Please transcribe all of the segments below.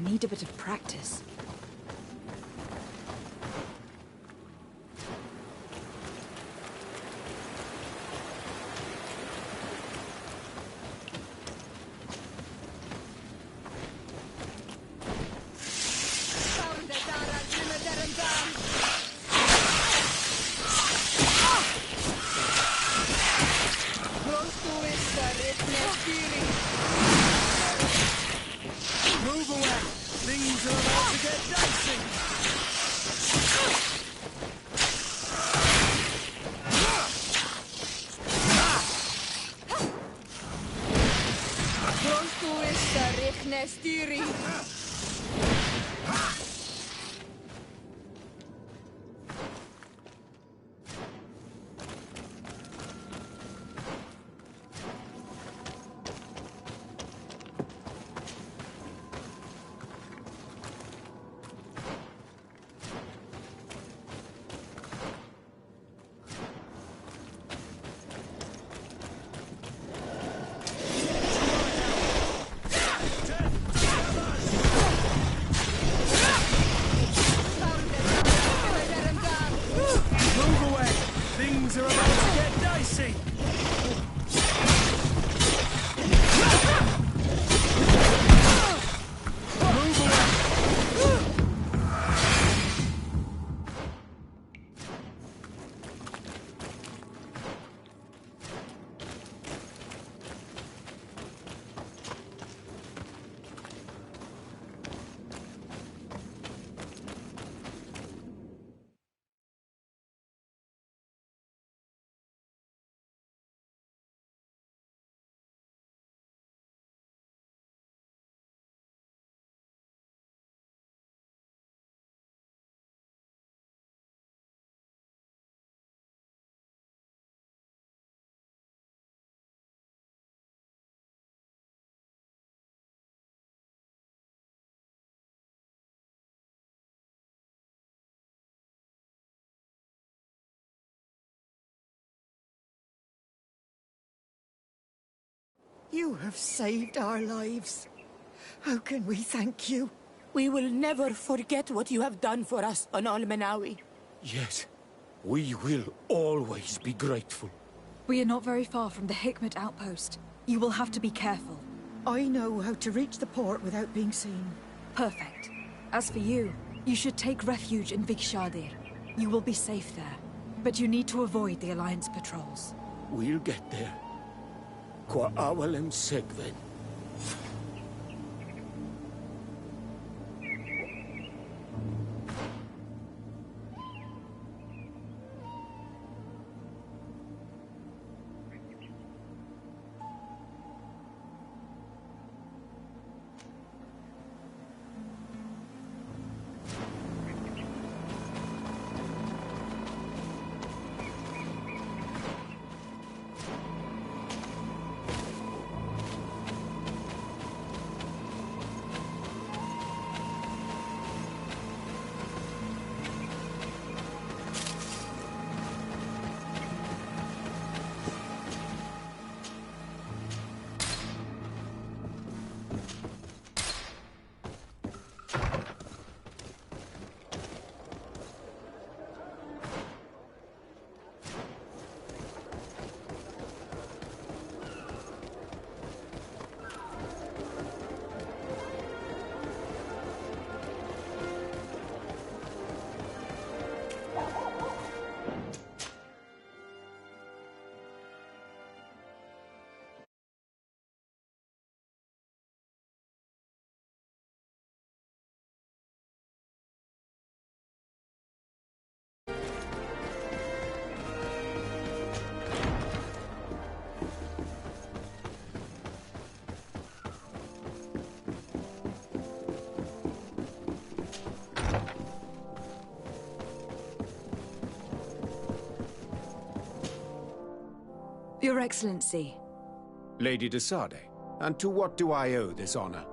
need a bit of practice. Move away! Things are about to get dicey! Pronto está Rechnestiri. Things are about to get dicey! Move away! You have saved our lives. How can we thank you? We will never forget what you have done for us on Almenawi. Yes, we will always be grateful. We are not very far from the Hikmet outpost. You will have to be careful. I know how to reach the port without being seen. Perfect. As for you, you should take refuge in Vigshadir. You will be safe there. But you need to avoid the Alliance patrols. We'll get there. Qua awalem segven. Your Excellency. Lady de Sade, and to what do I owe this honor?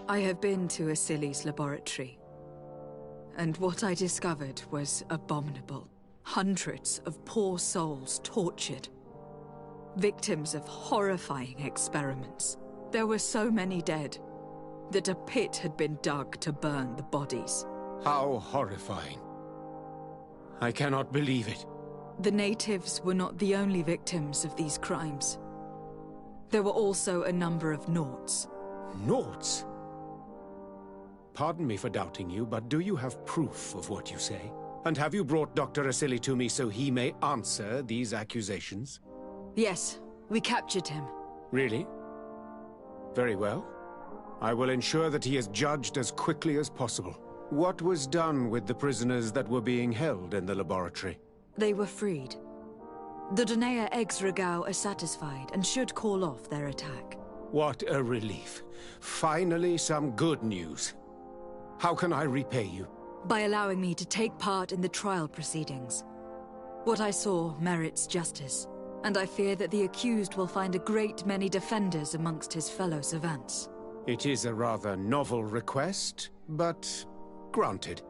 I have been to Asili's laboratory, and what I discovered was abominable. Hundreds of poor souls tortured, victims of horrifying experiments. There were so many dead that a pit had been dug to burn the bodies. How horrifying. I cannot believe it. The natives were not the only victims of these crimes. There were also a number of Nauts. Nauts? Pardon me for doubting you, but do you have proof of what you say? And have you brought Dr. Asili to me so he may answer these accusations? Yes, we captured him. Really? Very well. I will ensure that he is judged as quickly as possible. What was done with the prisoners that were being held in the laboratory? They were freed. The Donea Eggsregau are satisfied and should call off their attack. What a relief. Finally, some good news. How can I repay you? By allowing me to take part in the trial proceedings. What I saw merits justice, and I fear that the accused will find a great many defenders amongst his fellow savants. It is a rather novel request, but granted.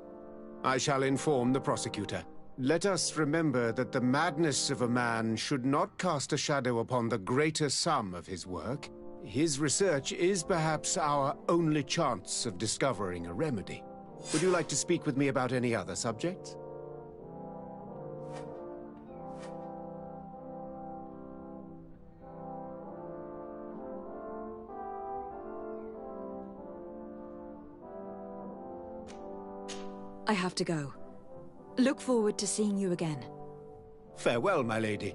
I shall inform the prosecutor. Let us remember that the madness of a man should not cast a shadow upon the greater sum of his work. His research is perhaps our only chance of discovering a remedy. Would you like to speak with me about any other subjects? I have to go. Look forward to seeing you again. Farewell, my lady.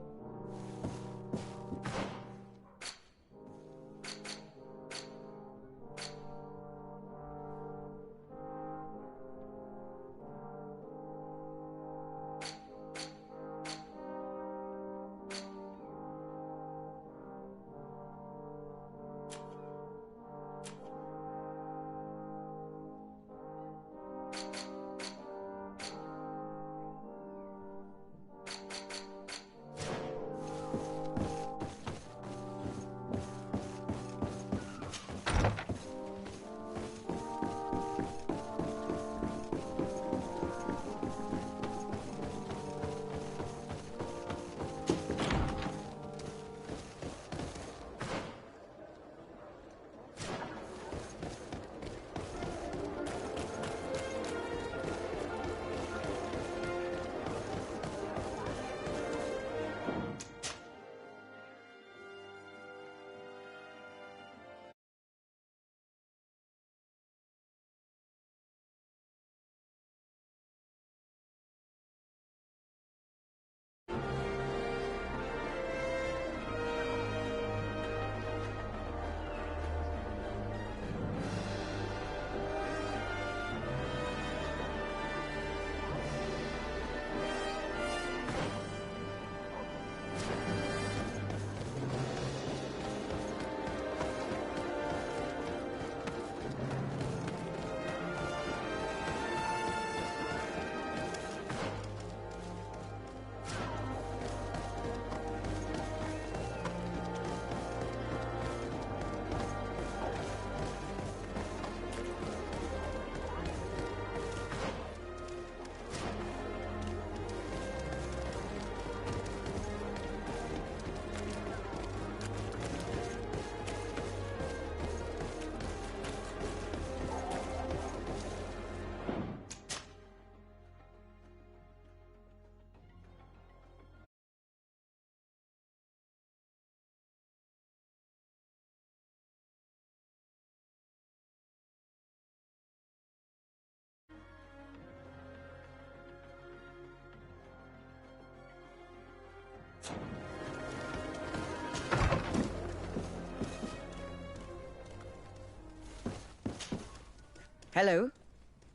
Hello.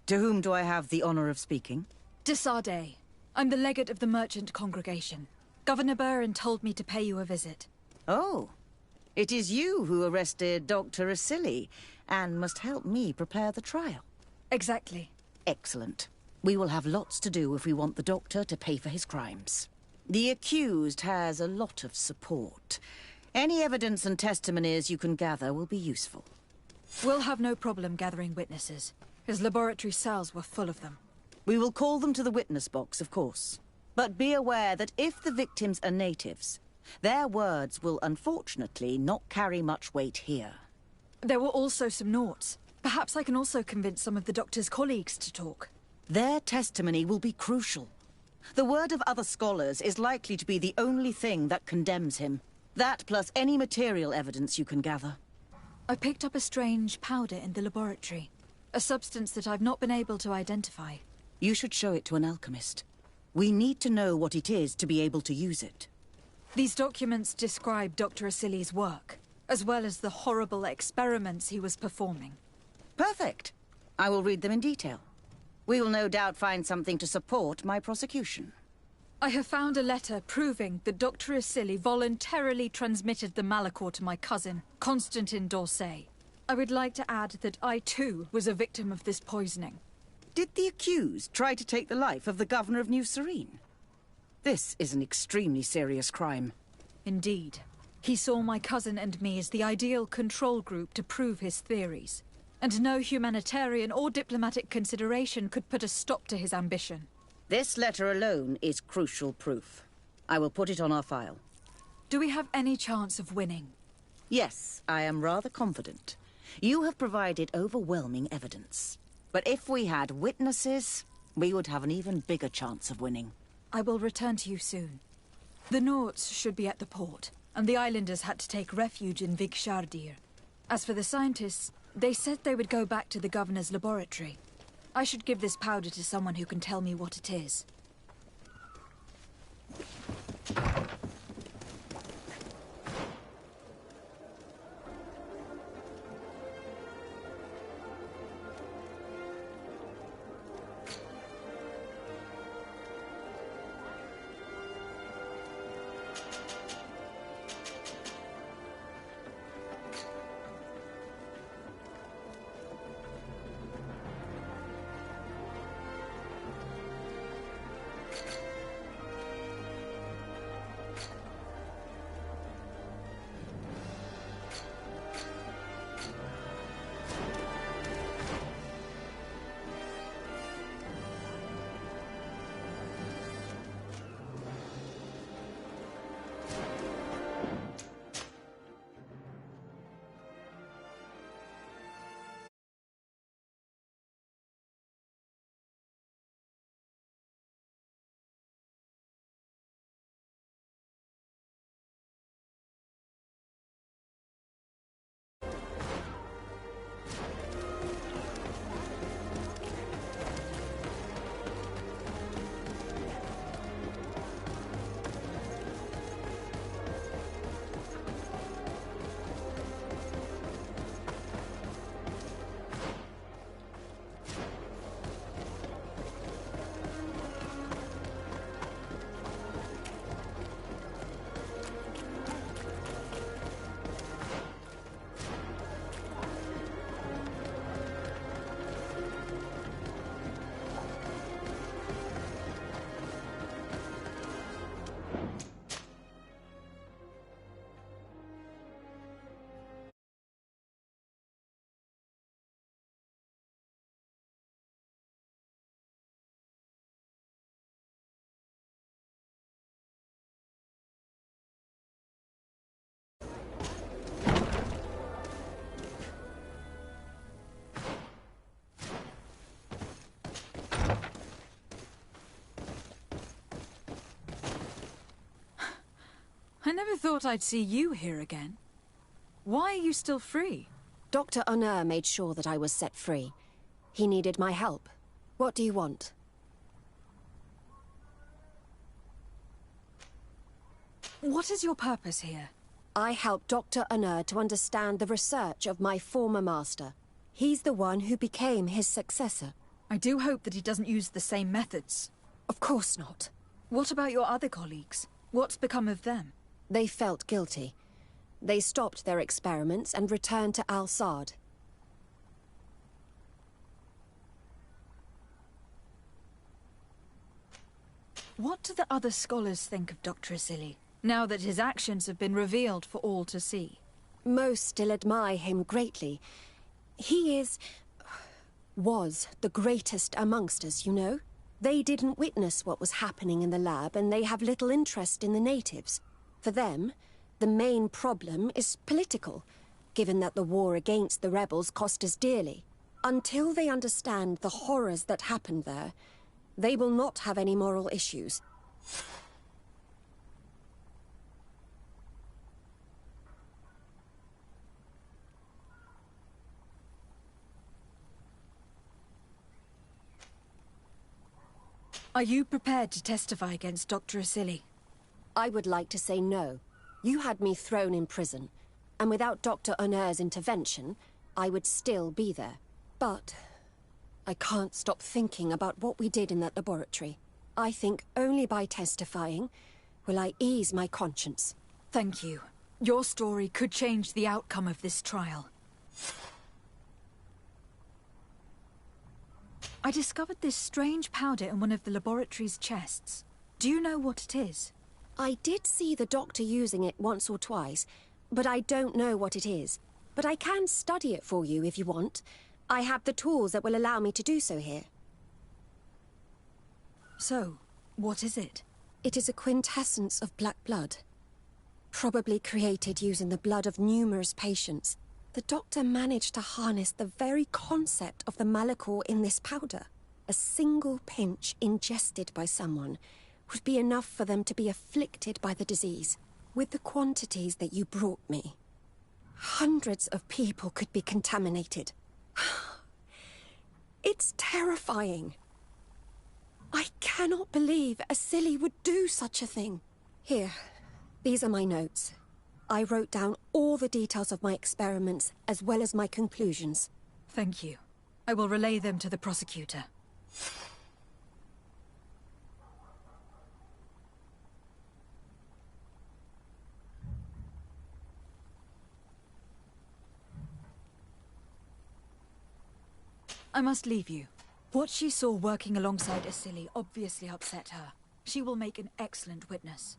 To whom do I have the honor of speaking? De Sardet. I'm the legate of the merchant congregation. Governor Burin told me to pay you a visit. Oh. It is you who arrested Dr. Asili and must help me prepare the trial. Exactly. Excellent. We will have lots to do if we want the doctor to pay for his crimes. The accused has a lot of support. Any evidence and testimonies you can gather will be useful. We'll have no problem gathering witnesses. His laboratory cells were full of them. We will call them to the witness box, of course. But be aware that if the victims are natives, Their words will unfortunately not carry much weight here. There were also some Nauts. Perhaps I can also convince some of the Doctor's colleagues to talk. Their testimony will be crucial. The word of other scholars is likely to be the only thing that condemns him. That plus any material evidence you can gather. I picked up a strange powder in the laboratory. A substance that I've not been able to identify. You should show it to an alchemist. We need to know what it is to be able to use it. These documents describe Dr. Asili's work, as well as the horrible experiments he was performing. Perfect. I will read them in detail. We will no doubt find something to support my prosecution. I have found a letter proving that Dr. Asili voluntarily transmitted the Malachor to my cousin, Constantin d'Orsay. I would like to add that I too was a victim of this poisoning. Did the accused try to take the life of the governor of New Serene? This is an extremely serious crime. Indeed. He saw my cousin and me as the ideal control group to prove his theories. And no humanitarian or diplomatic consideration could put a stop to his ambition. This letter alone is crucial proof. I will put it on our file. Do we have any chance of winning? Yes, I am rather confident. You have provided overwhelming evidence. But if we had witnesses, we would have an even bigger chance of winning. I will return to you soon. The Nauts should be at the port, and the islanders had to take refuge in Vigshardir. As for the scientists, they said they would go back to the governor's laboratory. I should give this powder to someone who can tell me what it is. I never thought I'd see you here again. Why are you still free? Dr. Honor made sure that I was set free. He needed my help. What do you want? What is your purpose here? I helped Dr. Honor to understand the research of my former master. He's the one who became his successor. I do hope that he doesn't use the same methods. Of course not. What about your other colleagues? What's become of them? They felt guilty. They stopped their experiments and returned to Al-Sad. What do the other scholars think of Dr. Asili, now that his actions have been revealed for all to see? Most still admire him greatly. He was the greatest amongst us, you know? They didn't witness what was happening in the lab, and they have little interest in the natives. For them, the main problem is political, given that the war against the rebels cost us dearly. Until they understand the horrors that happened there, they will not have any moral issues. Are you prepared to testify against Dr. Asili? I would like to say no. You had me thrown in prison, and without Dr. Honor's intervention, I would still be there. But I can't stop thinking about what we did in that laboratory. I think only by testifying will I ease my conscience. Thank you. Your story could change the outcome of this trial. I discovered this strange powder in one of the laboratory's chests. Do you know what it is? I did see the doctor using it once or twice, but I don't know what it is. But I can study it for you if you want. I have the tools that will allow me to do so here. So, what is it? It is a quintessence of black blood. Probably created using the blood of numerous patients. The doctor managed to harness the very concept of the Malachor in this powder. A single pinch ingested by someone would be enough for them to be afflicted by the disease. With the quantities that you brought me, hundreds of people could be contaminated. It's terrifying. I cannot believe Asili would do such a thing. Here, these are my notes. I wrote down all the details of my experiments, as well as my conclusions. Thank you. I will relay them to the prosecutor. I must leave you. What she saw working alongside Asili obviously upset her. She will make an excellent witness.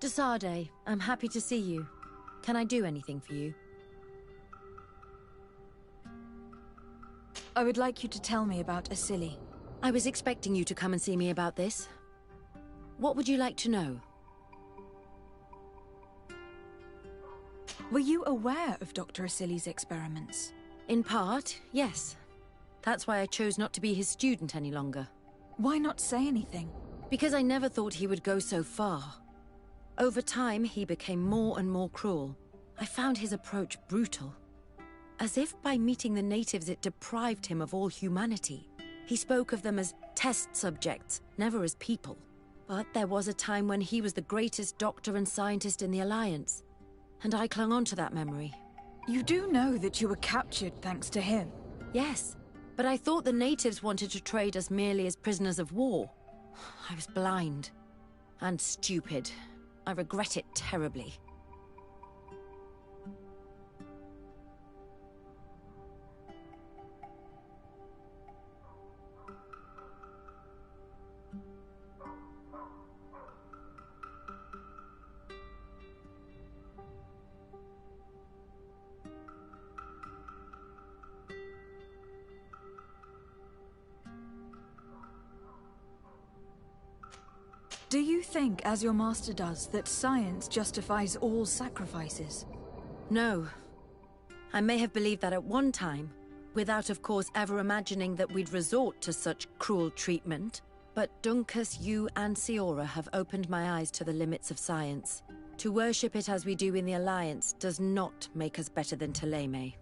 Desade, I'm happy to see you. Can I do anything for you? I would like you to tell me about Asili. I was expecting you to come and see me about this. What would you like to know? Were you aware of Dr. Asili's experiments? In part, yes. That's why I chose not to be his student any longer. Why not say anything? Because I never thought he would go so far. Over time, he became more and more cruel. I found his approach brutal. As if by meeting the natives it deprived him of all humanity. He spoke of them as test subjects, never as people. But there was a time when he was the greatest doctor and scientist in the Alliance. And I clung on to that memory. You do know that you were captured thanks to him? Yes, but I thought the natives wanted to trade us merely as prisoners of war. I was blind. And stupid. I regret it terribly. Do you think, as your master does, that science justifies all sacrifices? No. I may have believed that at one time, without of course ever imagining that we'd resort to such cruel treatment. But Dunkus, you and Siora have opened my eyes to the limits of science. To worship it as we do in the Alliance does not make us better than Thélème.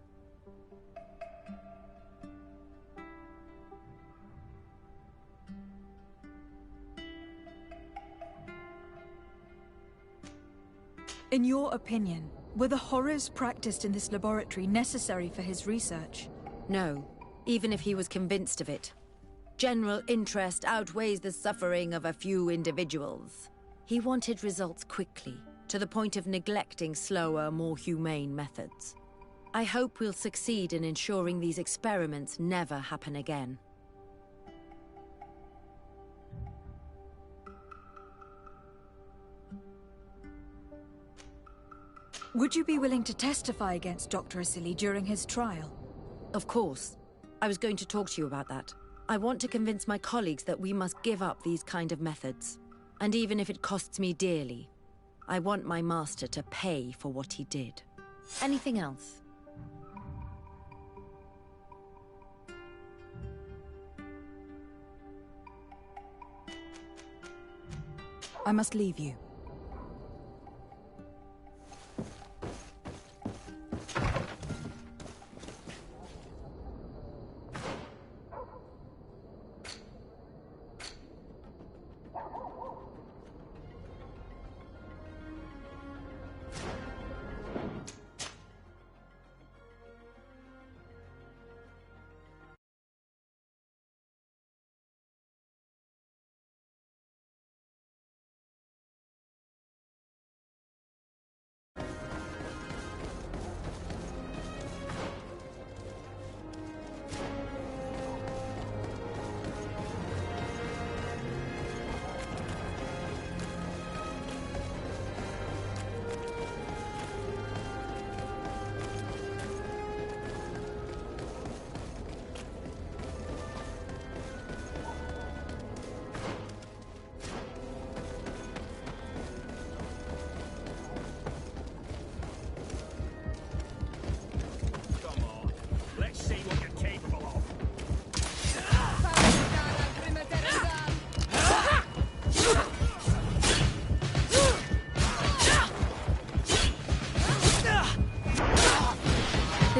In your opinion, were the horrors practiced in this laboratory necessary for his research? No, even if he was convinced of it. General interest outweighs the suffering of a few individuals. He wanted results quickly, to the point of neglecting slower, more humane methods. I hope we'll succeed in ensuring these experiments never happen again. Would you be willing to testify against Dr. Asili during his trial? Of course. I was going to talk to you about that. I want to convince my colleagues that we must give up these kind of methods. And even if it costs me dearly, I want my master to pay for what he did. Anything else? I must leave you.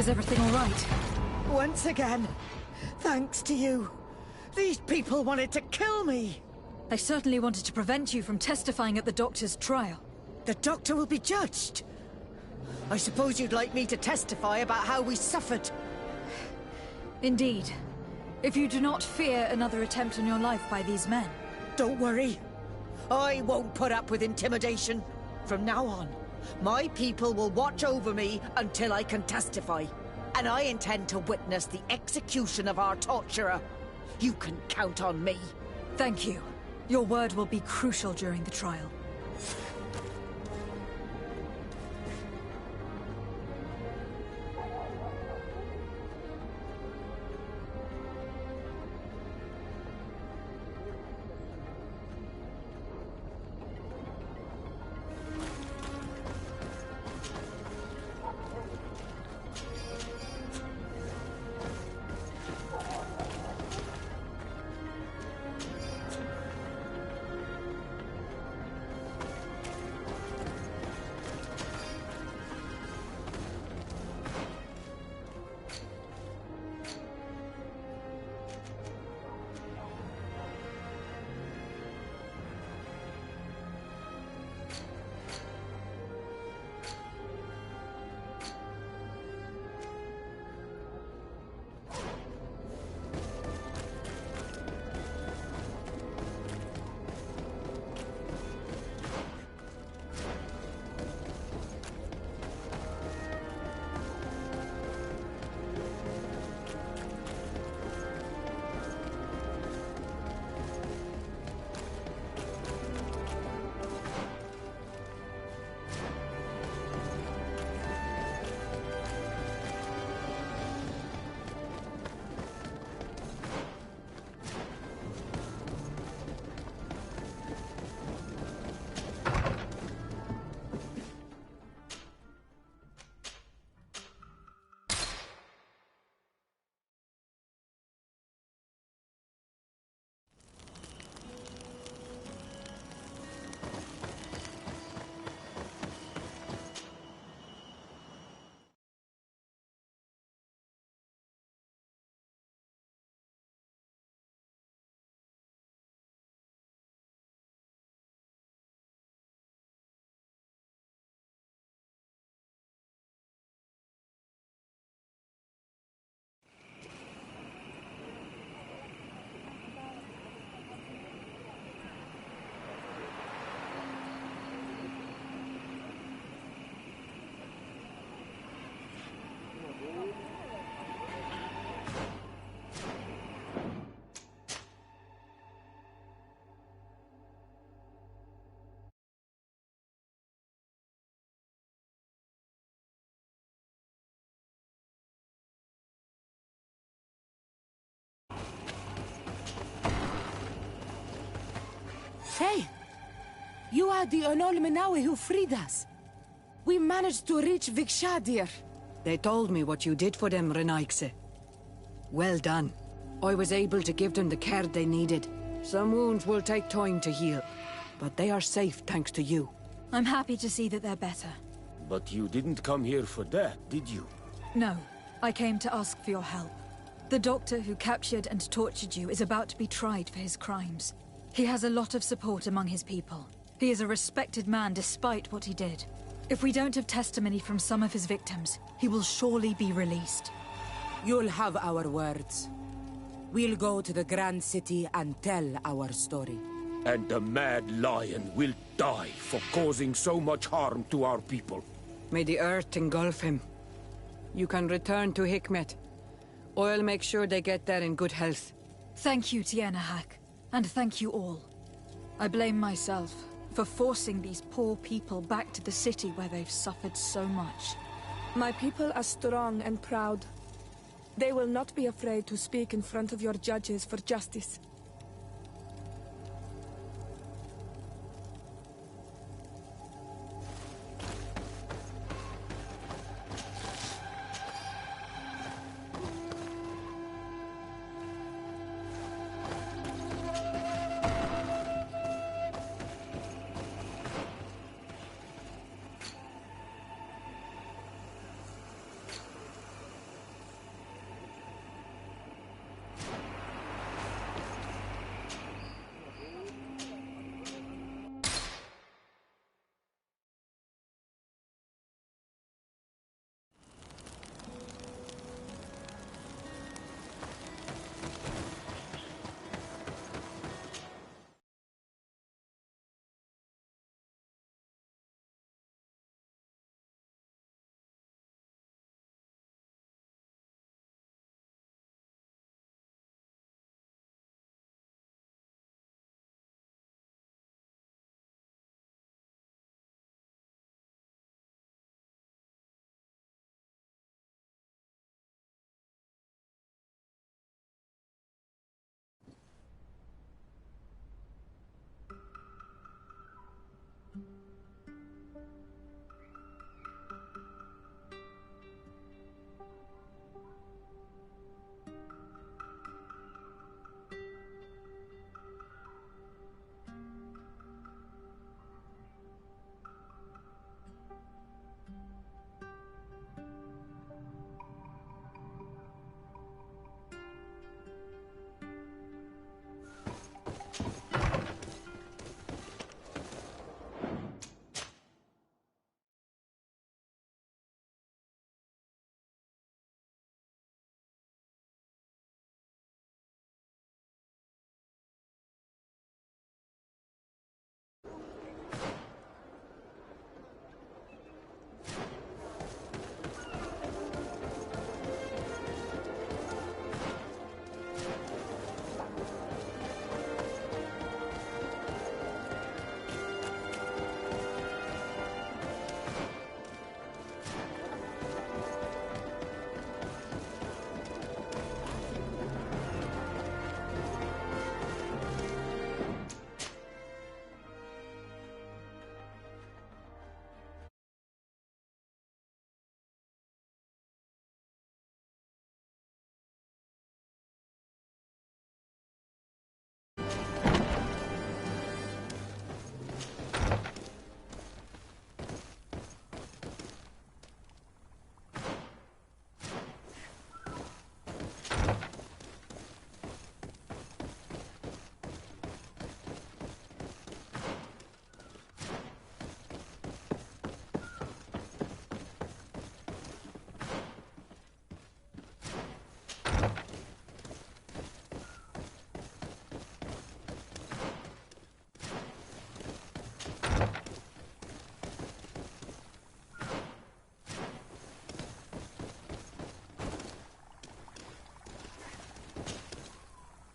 Is everything all right? Once again, thanks to you. These people wanted to kill me. They certainly wanted to prevent you from testifying at the doctor's trial. The doctor will be judged. I suppose you'd like me to testify about how we suffered. Indeed. If you do not fear another attempt on your life by these men. Don't worry. I won't put up with intimidation. From now on, my people will watch over me until I can testify. And I intend to witness the execution of our torturer. You can count on me. Thank you. Your word will be crucial during the trial. Hey! You are the Onol Menawi who freed us. We managed to reach Vikshadir. They told me what you did for them, Renaikse. Well done. I was able to give them the care they needed. Some wounds will take time to heal, but they are safe thanks to you. I'm happy to see that they're better. But you didn't come here for that, did you? No, I came to ask for your help. The doctor who captured and tortured you is about to be tried for his crimes. He has a lot of support among his people. He is a respected man despite what he did. If we don't have testimony from some of his victims, he will surely be released. You'll have our words. We'll go to the Grand City and tell our story. And the Mad Lion will die for causing so much harm to our people. May the earth engulf him. You can return to Hikmet. I'll make sure they get there in good health. Thank you, Tienahak, and thank you all. I blame myself for forcing these poor people back to the city where they've suffered so much. My people are strong and proud. They will not be afraid to speak in front of your judges for justice.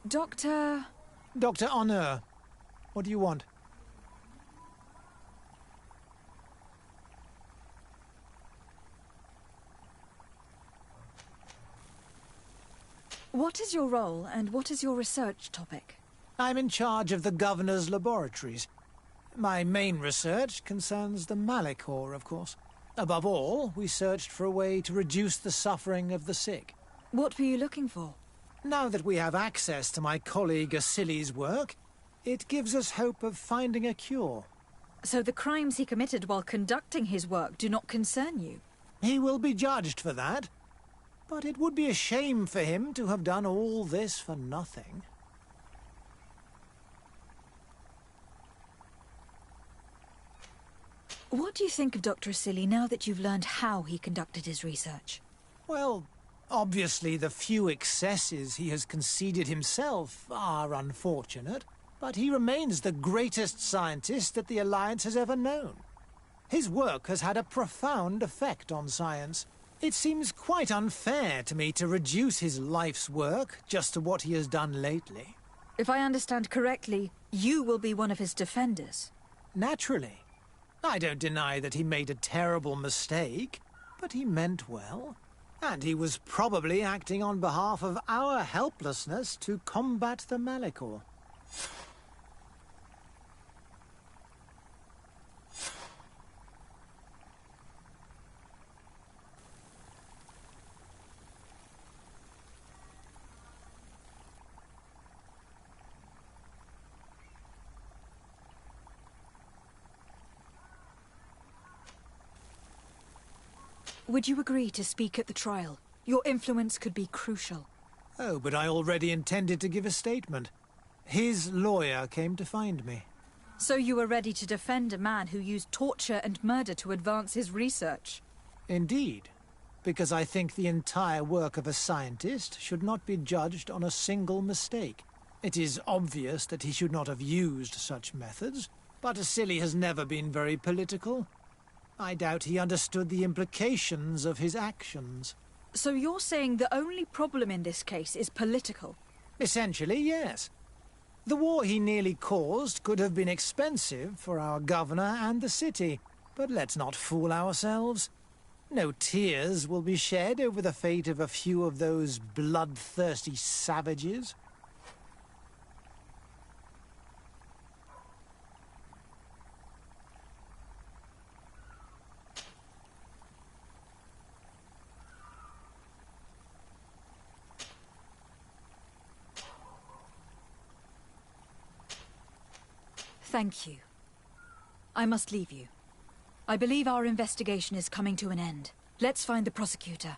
Doctor... Dr. Honor, what do you want? What is your role, and what is your research topic? I'm in charge of the governor's laboratories. My main research concerns the Malachor, of course. Above all, we searched for a way to reduce the suffering of the sick. What were you looking for? Now that we have access to my colleague Asili's work, it gives us hope of finding a cure. So the crimes he committed while conducting his work do not concern you? He will be judged for that. But it would be a shame for him to have done all this for nothing. What do you think of Dr. Asili now that you've learned how he conducted his research? Well, obviously the few excesses he has conceded himself are unfortunate, but he remains the greatest scientist that the Alliance has ever known. His work has had a profound effect on science. It seems quite unfair to me to reduce his life's work just to what he has done lately. If I understand correctly, you will be one of his defenders. Naturally. I don't deny that he made a terrible mistake, but he meant well. And he was probably acting on behalf of our helplessness to combat the Malachor. Would you agree to speak at the trial? Your influence could be crucial. Oh, but I already intended to give a statement. His lawyer came to find me. So you were ready to defend a man who used torture and murder to advance his research? Indeed, because I think the entire work of a scientist should not be judged on a single mistake. It is obvious that he should not have used such methods, but Asili has never been very political. I doubt he understood the implications of his actions. So you're saying the only problem in this case is political? Essentially, yes. The war he nearly caused could have been expensive for our governor and the city, but let's not fool ourselves. No tears will be shed over the fate of a few of those bloodthirsty savages. Thank you. I must leave you. I believe our investigation is coming to an end. Let's find the prosecutor.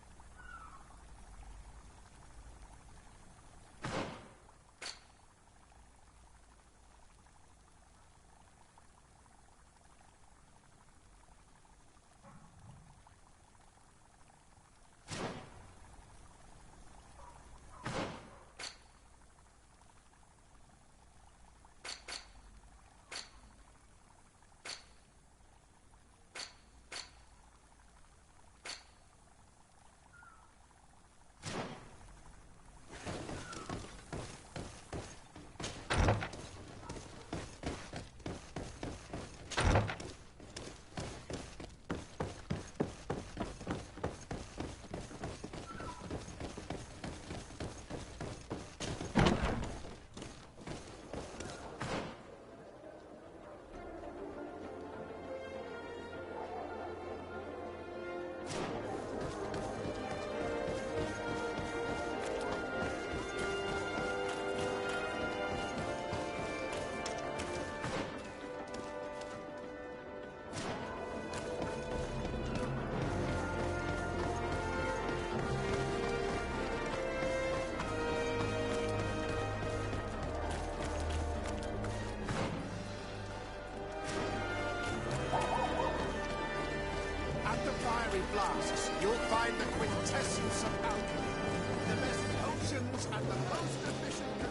Blasts, you'll find the quintessence of alchemy. The best potions and the most efficient